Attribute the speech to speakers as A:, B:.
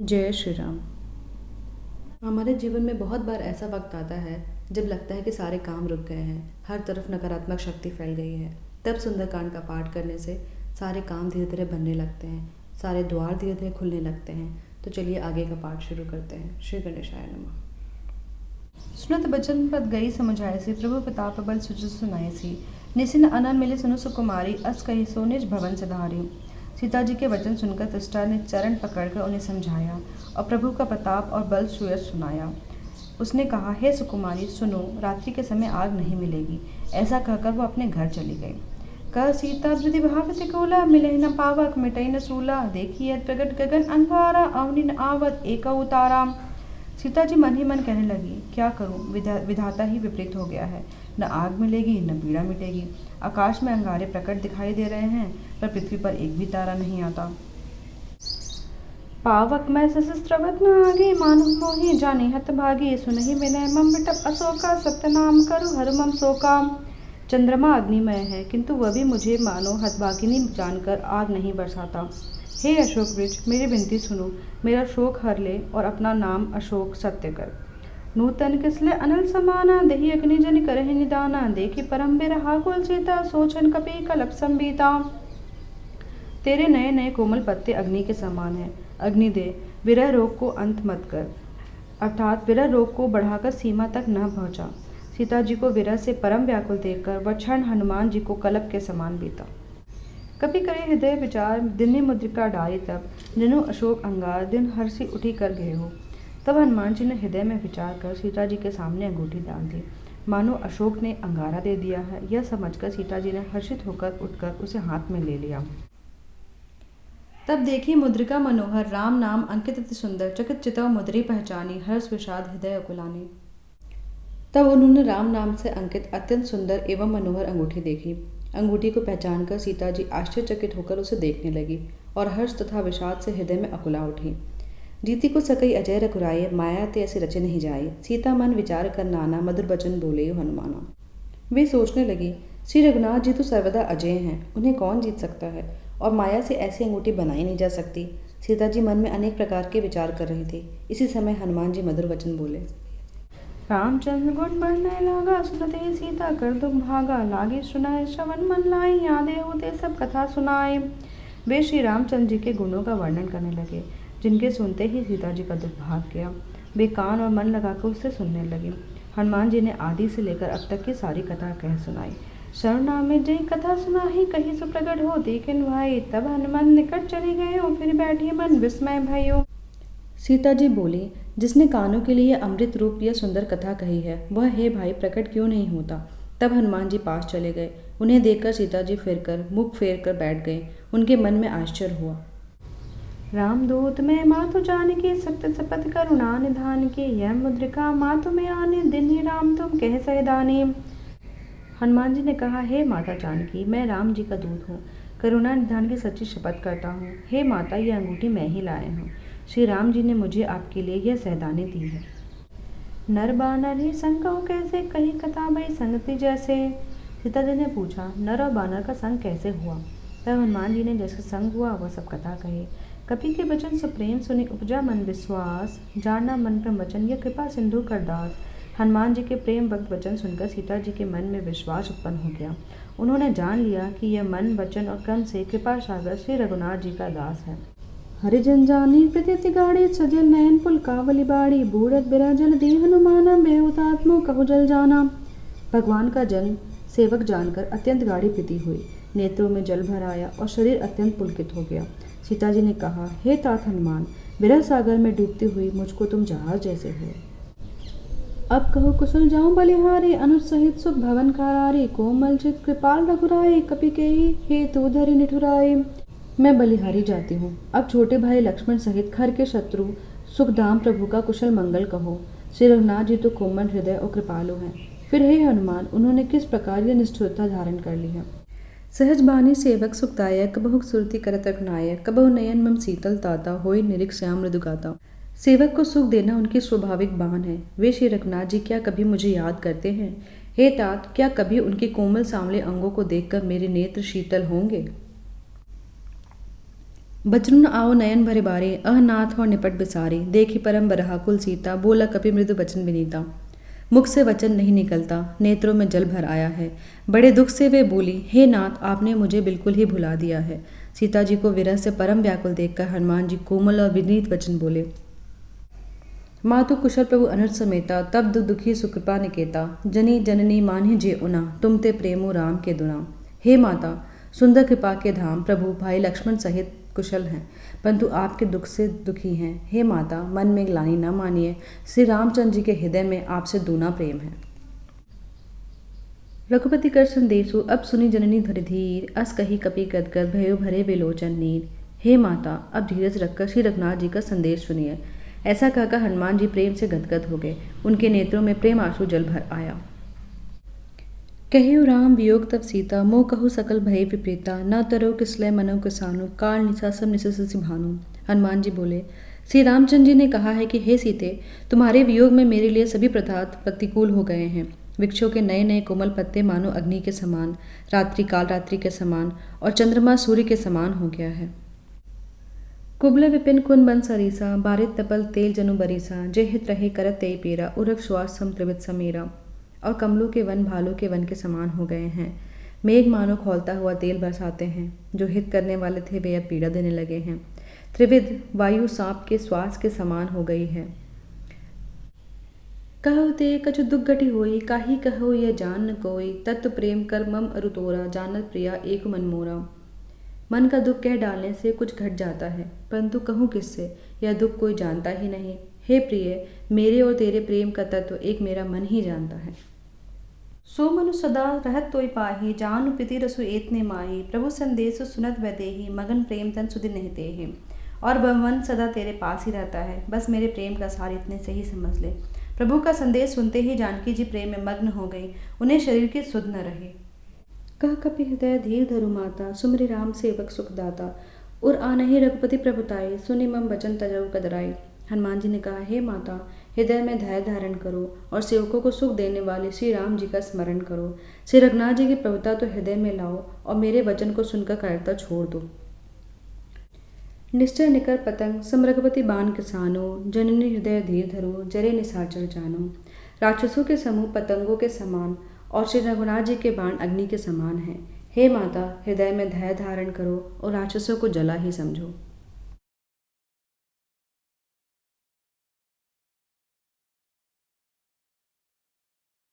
A: जय श्री राम। हमारे जीवन में बहुत बार ऐसा वक्त आता है जब लगता है कि सारे काम रुक गए हैं, हर तरफ नकारात्मक शक्ति फैल गई है। तब सुंदरकांड का पाठ करने से सारे काम धीरे धीरे बनने लगते हैं, सारे द्वार धीरे धीरे खुलने लगते हैं। तो चलिए आगे का पाठ शुरू करते हैं। श्री गणेशाय नमः।
B: सुनत बचन पद गई समुझायसी, प्रभु प्रताप बल सुच सुनायसी। निसिन अनन मिले सुनु सुकुमारी, अस कही सो निज भवन सधारी। सीता जी के वचन सुनकर त्रिष्टा ने चरण पकड़कर उन्हें समझाया और प्रभु का प्रताप और बल सुयश सुनाया। उसने कहा, हे सुकुमारी सुनो, रात्रि के समय आग नहीं मिलेगी। ऐसा कहकर वो अपने घर चली गई। कर सीता वृद्धि भाव प्रतिकूला, मिले न पावक मिटई न सूला। देखिए प्रगट गगन अनवारा, अवनि न आवत एक उतारा। सीता जी मन ही मन कहने लगी, क्या करूं, विधाता ही विपरीत हो गया है। न आग मिलेगी न पीड़ा मिटेगी। आकाश में अंगारे प्रकट दिखाई दे रहे हैं, पर पृथ्वी पर एक भी तारा नहीं आता। पावक मैं सहस्त्रवत न आगे, मानो मोहि जाने हत भागी। सुनहि विनय मम विटप अशोका, सत्य नाम करु हर मम शोका। चंद्रमा अग्निमय है, किंतु वह भी मुझे मानो हतभागिनी जानकर आग नहीं बरसाता। हे अशोक वृक्ष, मेरी विनती सुनो, मेरा शोक हर ले और अपना नाम अशोक सत्य कर। नूतन किसले अनल समाना, देहि अग्नि जन करहि निदाना। देखि परम बिरहा कुल सीता, सोचन कपि कलप संबीता। तेरे नए नए कोमल पत्ते अग्नि के समान हैं। अग्नि दे, विरह रोग को अंत मत कर, अर्थात विरह रोग को बढ़ाकर सीमा तक न पहुंचा। सीता जी को विरह से परम व्याकुल देखकर वह क्षण हनुमान जी को कलप के समान बीता। कभी करे हृदय विचार, दिन मुद्रिका डारी तब। निनु अशोक अंगार, दिन हर्षि उठी कर गए हो। तब हनुमान जी ने हृदय में विचार कर सीता जी के सामने अंगूठी डाल दी, मानो अशोक ने अंगारा दे दिया है। यह समझकर सीता जी ने हर्षित होकर उठकर उसे हाथ में ले लिया। तब देखी मुद्रिका मनोहर, राम नाम अंकित अति सुंदर। चकित चितव मुद्री पहचानी, हर्ष विषाद हृदय अकुलानी। तब उन्होंने राम नाम से अंकित अत्यंत सुंदर एवं मनोहर अंगूठी देखी। अंगूठी को पहचानकर सीता जी आश्चर्यचकित होकर उसे देखने लगी और हर्ष तथा विषाद से हृदय में अकुला उठी। जीती को सकई अजय रघुराई, माया ते ऐसे रचे नहीं जाए। सीता मन विचार कर नाना, मधुर बचन बोले हनुमाना। वे सोचने लगी, श्री रघुनाथ जी तो सर्वदा अजय हैं, उन्हें कौन जीत सकता है, और माया से ऐसी अंगूठी बनाई नहीं जा सकती। सीता जी मन में अनेक प्रकार के विचार कर रही थी। इसी समय हनुमान जी मधुर वचन बोले, रामचंद्र गुण बढ़ने लागा, सुनते सीता कर दुख भागा। लागे सुनाए श्रवण मन लाई, यादे होते सब कथा सुनाए। वे श्री रामचंद्र जी के गुणों का वर्णन करने लगे, जिनके सुनते ही सीता जी का दुख भाग गया। वे कान और मन लगाकर उससे सुनने लगी। हनुमान जी ने आदि से लेकर अब तक की सारी कथा कह सुनाई। शरणा में जय कथा सुनाही, कहीं सो प्रकट हो देखें भाई। तब हनुमान निकट चले गए हो, फिर बैठे मन विस्मय भयो। सीता जी बोली, जिसने कानों के लिए अमृत रूप यह सुंदर कथा कही है, वह हे भाई प्रकट क्यों नहीं होता। तब हनुमान जी पास चले गए। उन्हें देखकर सीता जी फिरकर मुख फेर कर बैठ गए। उनके मन में आश्चर्य हुआ। रामदूत में मातु जानकी, सत्य सपथ करुणा निधान की। यह मुद्रिका मातु में आने, दिन ही राम तुम कह सहदानी। हनुमान जी ने कहा, हे माता जानकी, मैं राम जी का दूत हूँ, करुणा निधान की सच्ची शपथ करता हूँ। हे माता, यह अंगूठी मैं ही लाया हूँ। श्री राम जी ने मुझे आपके लिए यह सहदानी दी है। नर बानर ही संग कहो कैसे, कही कथा भई संगति जैसे। सीता जी ने पूछा, नर और बानर का संग कैसे हुआ। तब हनुमान जी ने जैसे संग हुआ वह सब कथा कही। कपि के वचन सुप्रेम सुनि, उपजा मन विश्वास। जाना मन क्रम वचन, यह कृपा सिंधु कर दास। हनुमान जी के प्रेम वक्त वचन सुनकर सीता जी के मन में विश्वास उत्पन्न हो गया। उन्होंने जान लिया कि यह मन वचन और कर्म से कृपा सागर श्री रघुनाथ जी का दास है। हरिजन जानी प्रतीति गाड़ी, सजल नयन पुल कावली बाड़ी। बूढ़त बिराजल दी हनुमाना, बेहुतात्मो कहु जल जाना। भगवान का जन सेवक जानकर अत्यंत गाढ़ी प्रीति हुई, नेत्रों में जल भर आया और शरीर अत्यंत पुलकित हो गया। सीता जी ने कहा, हे तात हनुमान, बिरह सागर में डूबती हुई मुझको तुम जहाज जैसे हो। अब कहो कुशल जाऊं बलिहारी, अनुज सहित सुख भवन करारी। कोमल चित कृपाल रघुराई, कपि के हेतु धरि निठुराई। मैं बलिहारी जाती हूँ, अब छोटे भाई लक्ष्मण सहित खर के शत्रु सुखधाम प्रभु का कुशल मंगल कहो। श्री रघुनाथ जी तो कोमल हृदय और कृपालु हैं, फिर हे हनुमान, उन्होंने किस प्रकार यह निष्ठुरता धारण कर ली है। सहज बानी सेवक सुखदायक, कबहु सुरति करत रखनायक। कबहु नयन मम शीतल ताता, होई निरिख श्याम मृदु गाता। सेवक को सुख देना उनकी स्वाभाविक बान है। वे श्री रघुनाथ जी क्या कभी मुझे याद करते हैं। हे तात, क्या कभी उनके कोमल सांवले अंगों को देखकर मेरे नेत्र शीतल होंगे।
A: बचनुन आओ नयन भरे बारे, अहनाथ और निपट बिसारे, देखी परम बरहाकुल सीता, बोला कपि मृदु वचन विनीता। मुख से वचन नहीं निकलता, नेत्रों में जल भर आया है। बड़े दुख से वे बोली, हे नाथ, आपने मुझे बिल्कुल ही भुला दिया है। सीता जी को विरह से परम व्याकुल देखकर हनुमान जी कोमल और विनीत वचन बोले। मातु कुशल प्रभु अनर्थ समेता, तब दुखी सुकृपा निकेता, जनी जननी मान्हि जे उना, तुम ते प्रेमो राम के दुना। हे माता, सुंदर कृपा के धाम प्रभु भाई लक्ष्मण सहित कुशल हैं, परंतु आपके दुख से दुखी हैं। हे माता, मन में ग्लानि न मानिए, श्री रामचंद्र जी के हृदय में आपसे दूना प्रेम है। रघुपति कर संदेशु अब सुनी जननी धरि धीर, अस कही कपि गदगद भयो भरे बेलोचन नीर। हे माता, अब धीरज रखकर श्री रघुनाथ जी का संदेश सुनिए। ऐसा कहकर हनुमान जी प्रेम से गदगद हो गए। उनके नेत्रों में प्रेम आंसू जल भर आया। कहियो राम वियोग तब सीता, मोह कहु सकल भय विपरीता, न तरो किसलय मनो किसानु, काल निशा सब निशि भानु। हनुमान जी बोले, श्री रामचंद्र जी ने कहा है कि हे सीते, तुम्हारे वियोग में मेरे लिए सभी पदार्थ प्रतिकूल हो गए हैं। वृक्षों के नए नए कोमल पत्ते मानो अग्नि के समान, रात्रि काल रात्रि के समान, और चंद्रमा सूर्य के समान हो गया है। कुबल विपिन कुन बन सरीसा, बारित तपल तेल जनु बरीसा, जे हित रहे करत तेई पेरा, उरक श्वास सम त्रिवित समीरा। और कमलों के वन भालों के वन के समान हो गए हैं। मेघ मानो खौलता हुआ तेल बरसाते हैं। जो हित करने वाले थे वे अब पीड़ा देने लगे हैं। त्रिविध वायु सांप के श्वास के समान हो गई है। कहु ते कछु दुख घटी होई, काहि कहो यह जान न कोई, तत्व प्रेम कर मम अरुतोरा, जानत प्रिया एक मन मोरा। मन का दुख कह डालने से कुछ घट जाता है, परंतु कहूँ किससे, यह दुख कोई जानता ही नहीं। हे प्रिय, मेरे और तेरे प्रेम का तत्व एक मेरा मन ही जानता है।
B: सो मनु सदा रहत तोय पाही, जानु प्रीति रसु एतने माही, प्रभु संदेश सुनत वैदेही, मगन प्रेम तन सुधि नहीं तेहि। और वह मन सदा तेरे पास ही रहता है, बस मेरे प्रेम का सार इतने से ही समझ ले। प्रभु का संदेश सुनते ही जानकी जी प्रेम में मग्न हो गई, उन्हें शरीर की सुध न रही।
A: कह कपि हृदय धीर धरु माता, सुमरि राम सेवक सुखदाता, उर आनहि रघुपति प्रभुताई, सुनि मम वचन तजऊ कदराई। हनुमान जी ने कहा, हे माता, हृदय में धैर्य धारण करो और सेवकों को सुख देने वाले श्री राम जी का स्मरण करो। श्री रघुनाथ जी की प्रभुता तो हृदय में लाओ और मेरे वचन को सुनकर कायरता छोड़ दो। निश्चय निकर पतंग सम रघुपति बाण किसानो, जननी हृदय धीर धरो, जरे निशाचर जानो। राक्षसों के समूह पतंगों के समान और श्री रघुनाथ जी के बाण अग्नि के समान हैं। हे माता, हृदय में धैर्य धारण करो और राक्षसों को जला ही समझो।